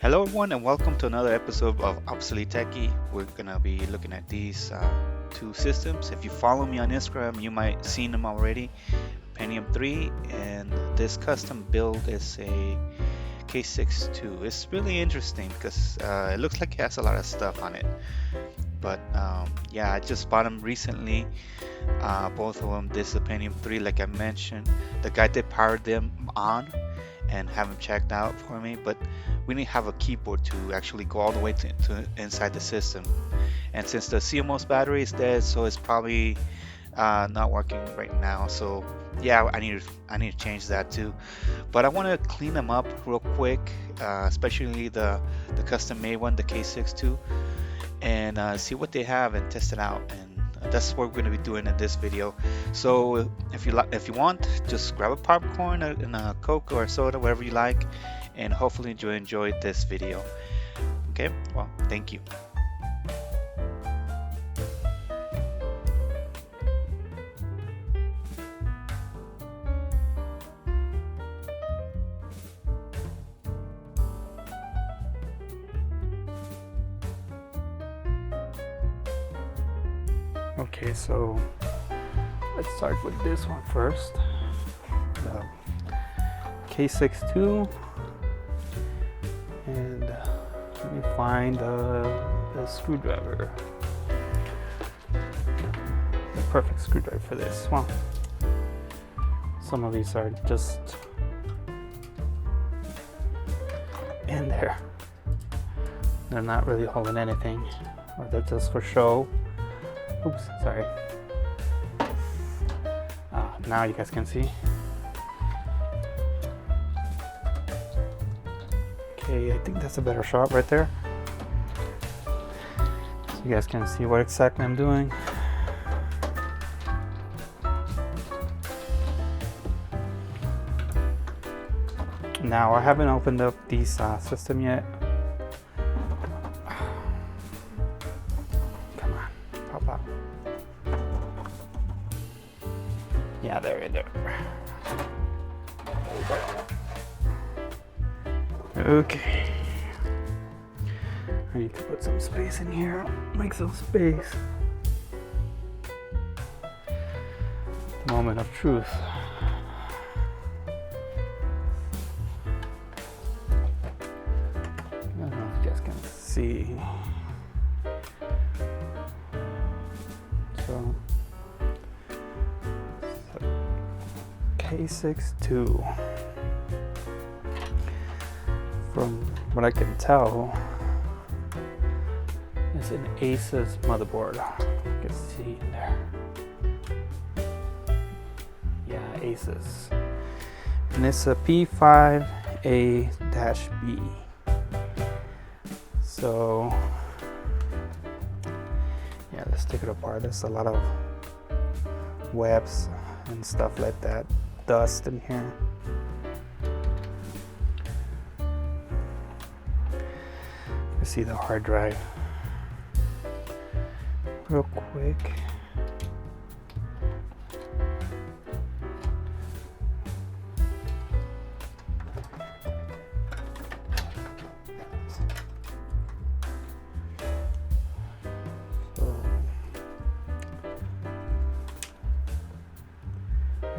Hello everyone and welcome to another episode of Obsolete Techie. We're gonna be looking at these two systems. If you follow me on Instagram, you might seen them already. Pentium 3 and this custom build is a K6-2. It's really interesting because it looks like it has a lot of stuff on it. But yeah, I just bought them recently. Both of them. This is a Pentium 3, like I mentioned. The guy that powered them on and have them checked out for me, but we need to have a keyboard to actually go all the way to inside the system. And since the CMOS battery is dead, so it's probably not working right now. So yeah, I need to change that too. But I want to clean them up real quick, especially the custom made one, the K6-2, and see what they have and test it out. And that's what we're going to be doing in this video. So if you want, just grab a popcorn and a Coke or a soda, whatever you like, and hopefully you enjoyed this video. Okay, well, thank you. Okay, so let's start with this one first. The K6-2, and let me find the screwdriver. The perfect screwdriver for this. Well, some of these are just in there. They're not really holding anything, or they're just for show. Oops, sorry. Now you guys can see. Okay, I think that's a better shot right there. So you guys can see what exactly I'm doing. Now I haven't opened up these system yet. Yeah, there. Okay. I need to put some space in here. Make some space. The moment of truth. I don't know if you guys can see. So K6-2. From what I can tell, it's an Asus motherboard. You can see in there. Yeah, Asus. And it's a P5A-B. So yeah, let's take it apart. There's a lot of webs and stuff like that. Dust in here. You see the hard drive real quick.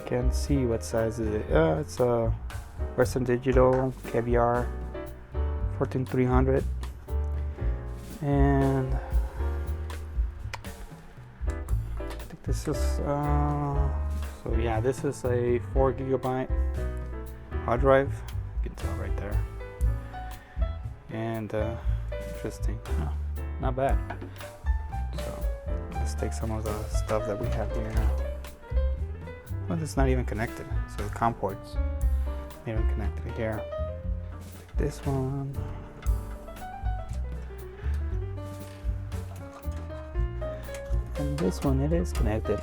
Can see what size is it. It's a Western Digital KVR 14300, and I think this is so yeah, this is a 4 GB hard drive. You can tell right there. And interesting. Oh, not bad. So let's take some of the stuff that we have here now. Well, it's not even connected, so the COM ports not even connected here. This one. And this one, it is connected,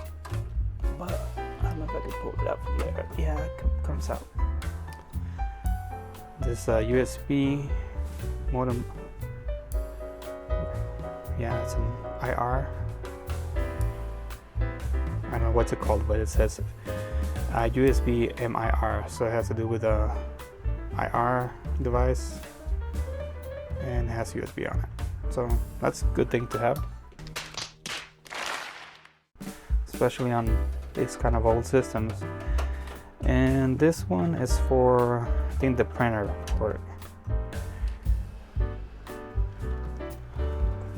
but I don't know if I can pull it up from there. Yeah, it comes out. This USB modem. Yeah, it's an IR. I don't know what's it called, but it says USB MIR, so it has to do with a IR device. has USB on it. So that's a good thing to have, especially on these kind of old systems. And this one is for, I think, the printer port.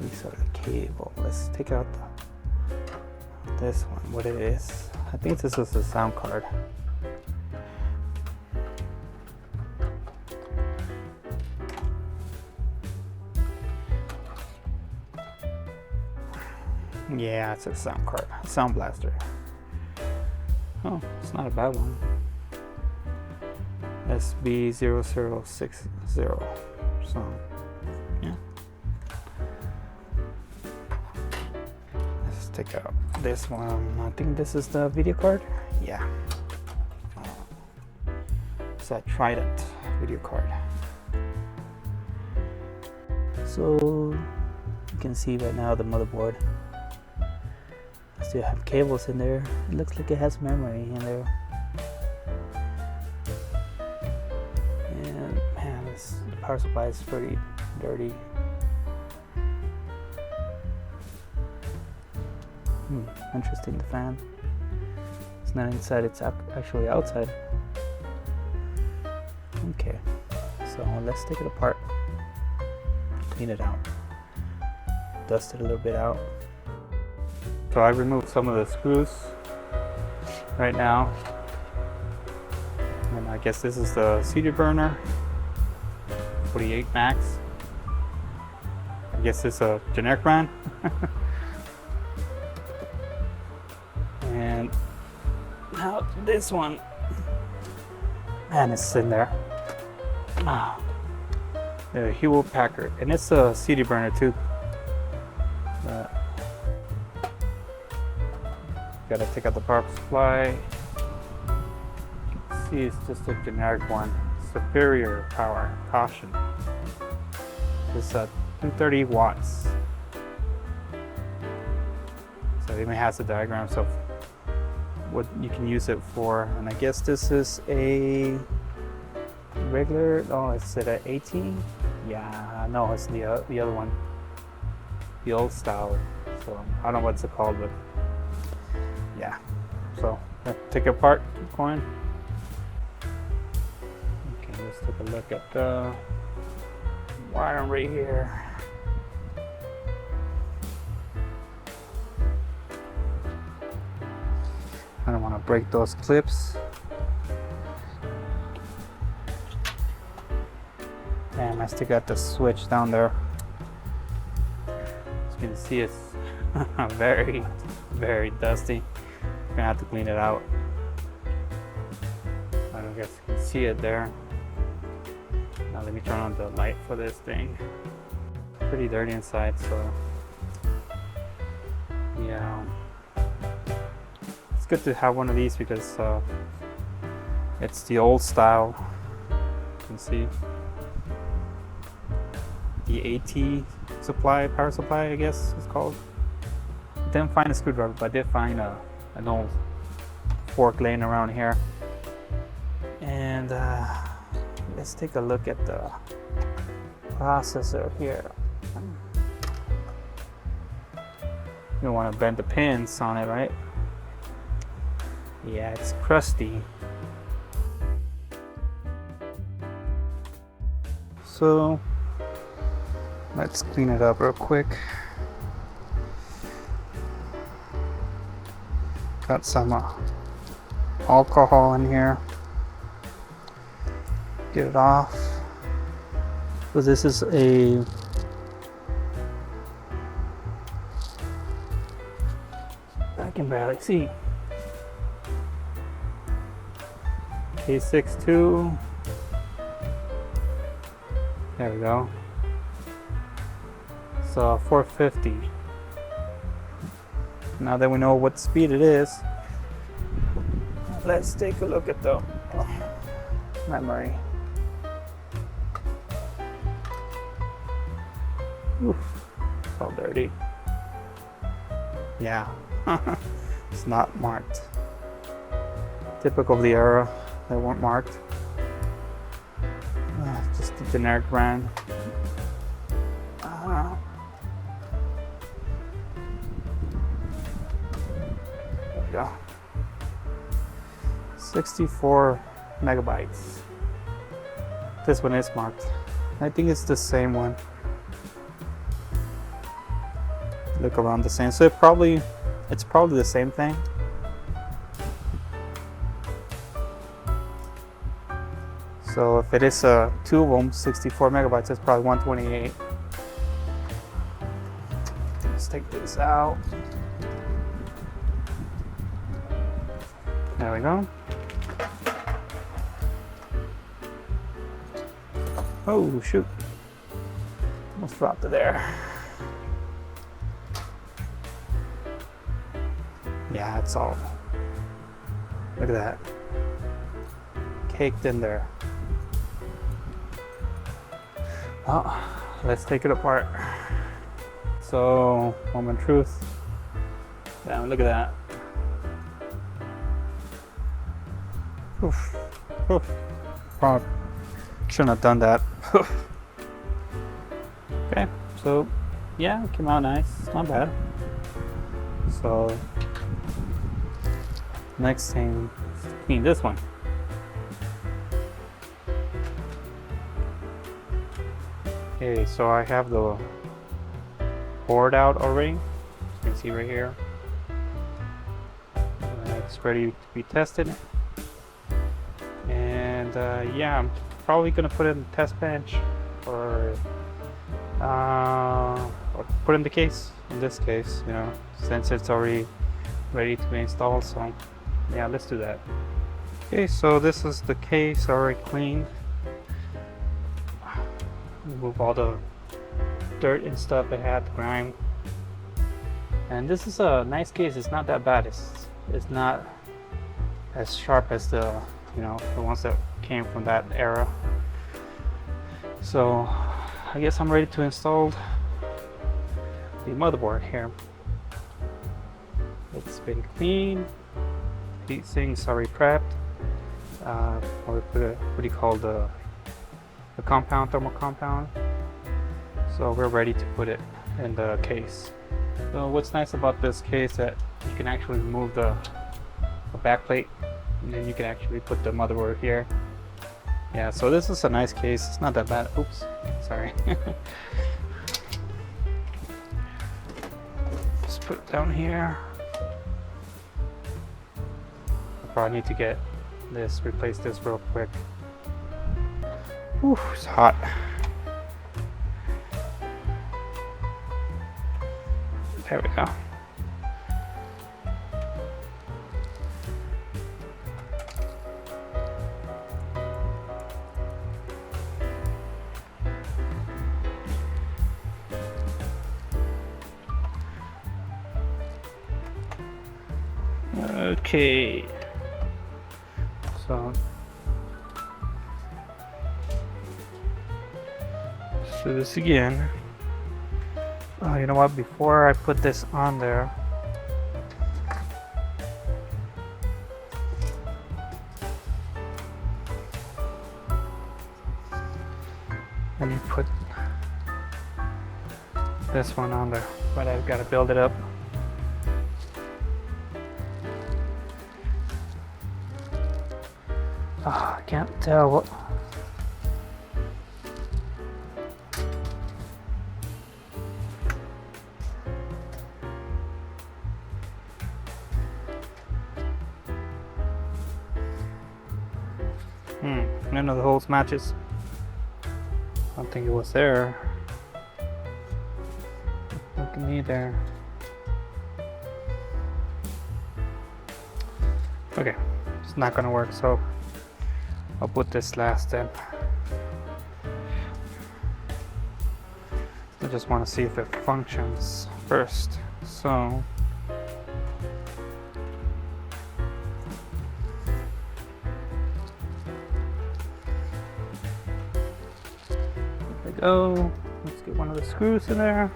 These are the cable. Let's take out this one, what it is. I think this is a sound card. Yeah, it's a sound card, sound blaster. Oh, it's not a bad one. SB0060. So, yeah. Let's take out this one. I think this is the video card. Yeah. It's a Trident video card. So you can see right now the motherboard. I still have cables in there. It looks like it has memory in there. And man, the power supply is pretty dirty. Interesting, the fan. It's not inside, it's actually outside. Okay, so let's take it apart. Clean it out. Dust it a little bit out. So I removed some of the screws right now. And I guess this is the CD burner, 48 max. I guess it's a generic brand. And now this one, man, it's in there. The Hewlett Packard, and it's a CD burner too. Gotta take out the power supply. You can see it's just a generic one. Superior power, caution. It's 230 watts. So it even has the diagrams of what you can use it for. And I guess this is a regular, oh, is it an 18? Yeah, no, it's the other one. The old style. So I don't know what's it called, but yeah. So let's take it apart, keep going. Okay, let's take a look at the wiring right here. I don't want to break those clips. Damn, I still got the switch down there. As you can see, it's very, very dusty. I'm gonna have to clean it out. I don't guess you can see it there. Now let me turn on the light for this thing. Pretty dirty inside, so yeah. It's good to have one of these because it's the old style. You can see the AT supply, power supply, I guess it's called. Didn't find a screwdriver, but I did find an old fork laying around here. And let's take a look at the processor here. You don't want to bend the pins on it, right? Yeah, it's crusty. So let's clean it up real quick. Got some alcohol in here. Get it off. So this is a I can barely see. K62. There we go. So 450. Now that we know what speed it is, let's take a look at the memory. Oof, it's all dirty. Yeah, it's not marked. Typical of the era, they weren't marked. Just a generic brand. 64 megabytes. This one is marked. I think it's the same one. Look around the same. So it's probably the same thing. So if it is two of them, 64 megabytes, it's probably 128. Let's take this out. There we go. Oh shoot. Almost dropped it there. Yeah, it's all. Look at that. Caked in there. Well, let's take it apart. So, moment of truth. Damn, look at that. Oof. Oof. Oh, shouldn't have done that. Okay, so yeah, it came out nice. It's not bad. So, next thing, clean this one. Okay, so I have the board out already. You can see right here. It's ready to be tested. And yeah, I'm probably gonna put it in the test bench or put it in the case. In this case, you know, since it's already ready to be installed. So yeah, let's do that. Okay, so this is the case already cleaned. Remove all the dirt and stuff it had, the grime. And this is a nice case. It's not that bad. It's not as sharp as the the ones that came from that era. So I guess I'm ready to install the motherboard here. It's been cleaned. These things already prepped. Or what do you call the compound, thermal compound. So we're ready to put it in the case. So what's nice about this case is that you can actually remove the back plate, and then you can actually put the motherboard here. Yeah, so this is a nice case. It's not that bad. Oops, sorry. Just put it down here. I probably need to get this, replace this real quick. Ooh, it's hot. There we go. Okay. So let's do this again. Oh, you know what? Before I put this on there, let me put this one on there, but I've got to build it up. Oh, I can't tell what. None of the holes matches. I don't think it was there. Look at me there. Okay, it's not gonna work, so I'll put this last in. I just want to see if it functions first. So there we go. Let's get one of the screws in there.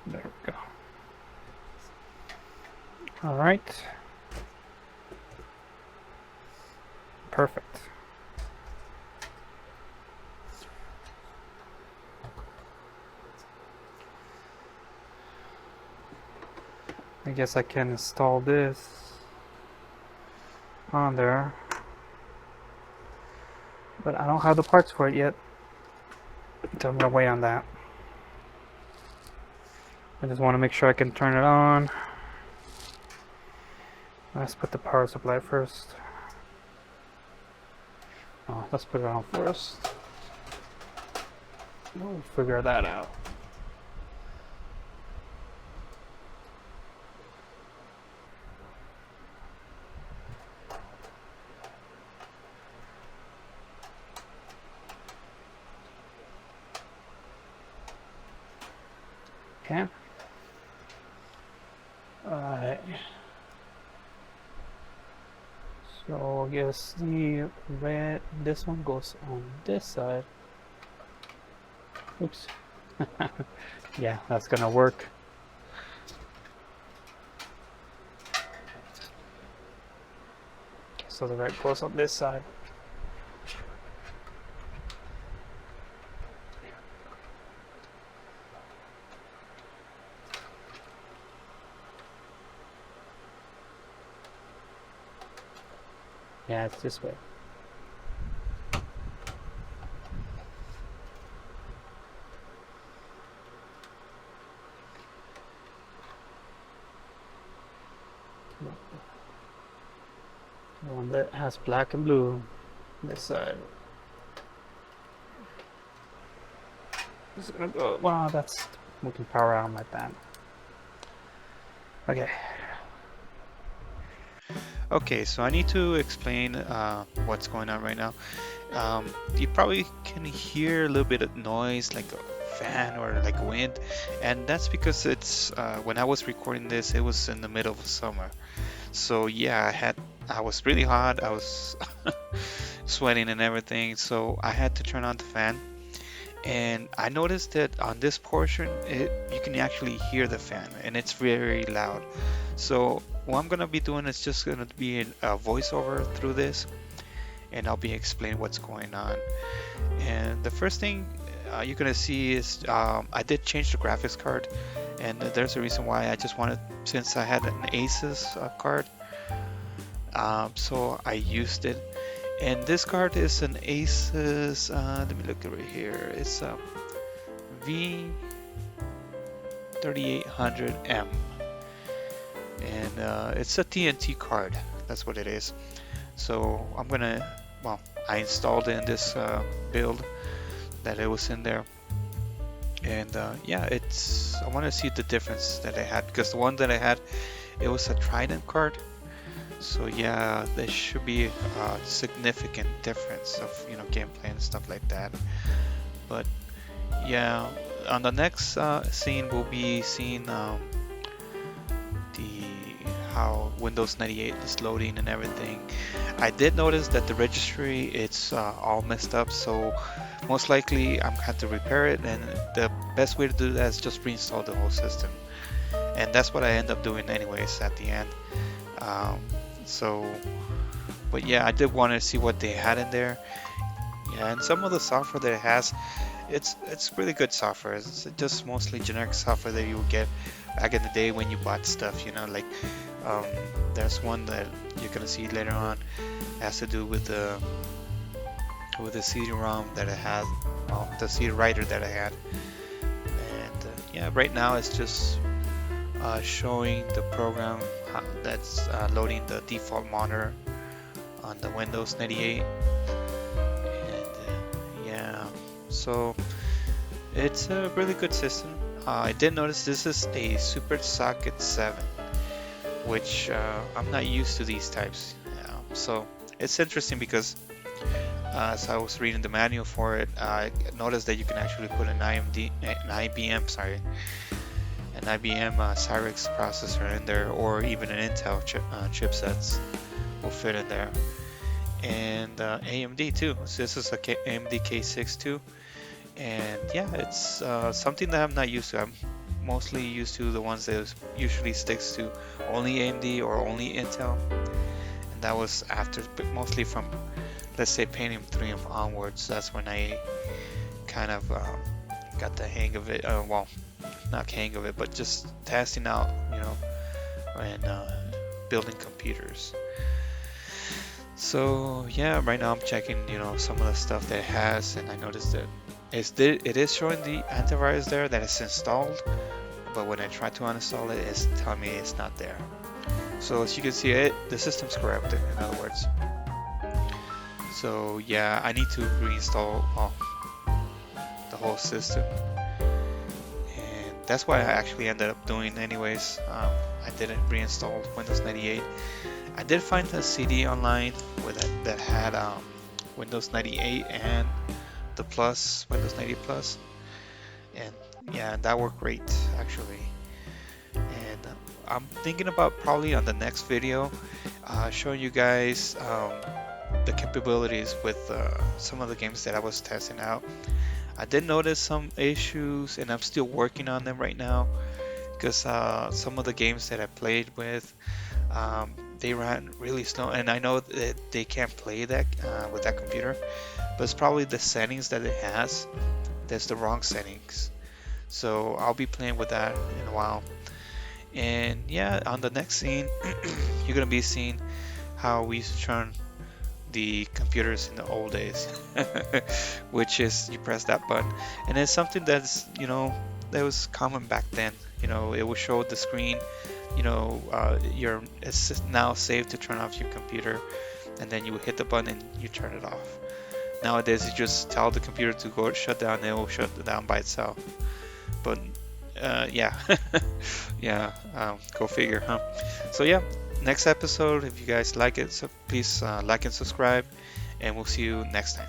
There we go. All right. Perfect. I guess I can install this on there, but I don't have the parts for it yet, so I'm gonna wait on that. I just want to make sure I can turn it on. Let's put the power supply first. Oh, let's put it on first. We'll figure that out. Okay. Alright. So I guess the red, this one goes on this side. Oops. Yeah, that's gonna work. So the red goes on this side. Yeah, it's this way. The one that has black and blue. This side. It's gonna go. Wow, that's. We can power on like that. Okay. Okay, so I need to explain what's going on right now. You probably can hear a little bit of noise, like a fan or like wind, and that's because it's when I was recording this, it was in the middle of summer. So yeah, I was really hot. I was sweating and everything, so I had to turn on the fan. And I noticed that on this portion, you can actually hear the fan, and it's very loud. So what I'm gonna be doing is just gonna be a voiceover through this, and I'll be explaining what's going on. And the first thing you're gonna see is I did change the graphics card, and there's a reason why. I just wanted, since I had an Asus card, so I used it. And this card is an Asus, let me look over here, it's a V3800M, and it's a TNT card, that's what it is. So I'm gonna, well, I installed in this build that it was in there, and yeah, I want to see the difference that I had, because the one that I had, it was a Trident card. So yeah, there should be a significant difference of, you know, gameplay and stuff like that. But yeah, on the next scene we'll be seeing how Windows 98 is loading and everything. I did notice that the registry, it's all messed up, so most likely I'm gonna have to repair it, and the best way to do that is just reinstall the whole system. And that's what I end up doing anyways at the end. But yeah, I did want to see what they had in there. Yeah, and some of the software that it has, it's really good software. It's just mostly generic software that you would get back in the day when you bought stuff, you know, like there's one that you're gonna see later on, it has to do with the CD-ROM that I had, well, the CD writer that I had. And yeah, right now it's just showing the program that's loading the default monitor on the Windows 98. And yeah, so it's a really good system. I did notice this is a Super Socket 7, which I'm not used to these types. So it's interesting because as I was reading the manual for it, I noticed that you can actually put an IBM Cyrix processor in there, or even an Intel chipsets will fit in there, and AMD too. So this is a AMD K6 too, and yeah, it's something that I'm not used to. I'm mostly used to the ones that usually sticks to only AMD or only Intel, and that was after mostly from, let's say, Pentium 3 and onwards. That's when I kind of got the hang of it. Well, not hang of it, but just testing out, and building computers. So yeah, right now I'm checking, some of the stuff that it has, and I noticed that it is showing the antivirus there that it's installed, but when I try to uninstall it, it's telling me it's not there. So as you can see, the system's corrupted, in other words. So yeah, I need to reinstall the whole system, and that's what I actually ended up doing anyways. I didn't reinstall Windows 98. I did find a CD online that had Windows 98 and the Plus, Windows 90 Plus, and yeah, that worked great actually. And I'm thinking about probably on the next video showing you guys the capabilities with some of the games that I was testing out. I did notice some issues, and I'm still working on them right now because some of the games that I played with, they ran really slow, and I know that they can't play that with that computer, but it's probably the settings that it has that's the wrong settings. So I'll be playing with that in a while. And yeah, on the next scene, you're gonna be seeing how we used to turn the computers in the old days, which is you press that button, and it's something that was common back then. It will show the screen. It's now safe to turn off your computer, and then you hit the button and you turn it off. Nowadays, you just tell the computer to go shut down, and it will shut down by itself. But yeah, yeah, go figure, huh? So yeah, next episode, if you guys like it, so please like and subscribe, and we'll see you next time.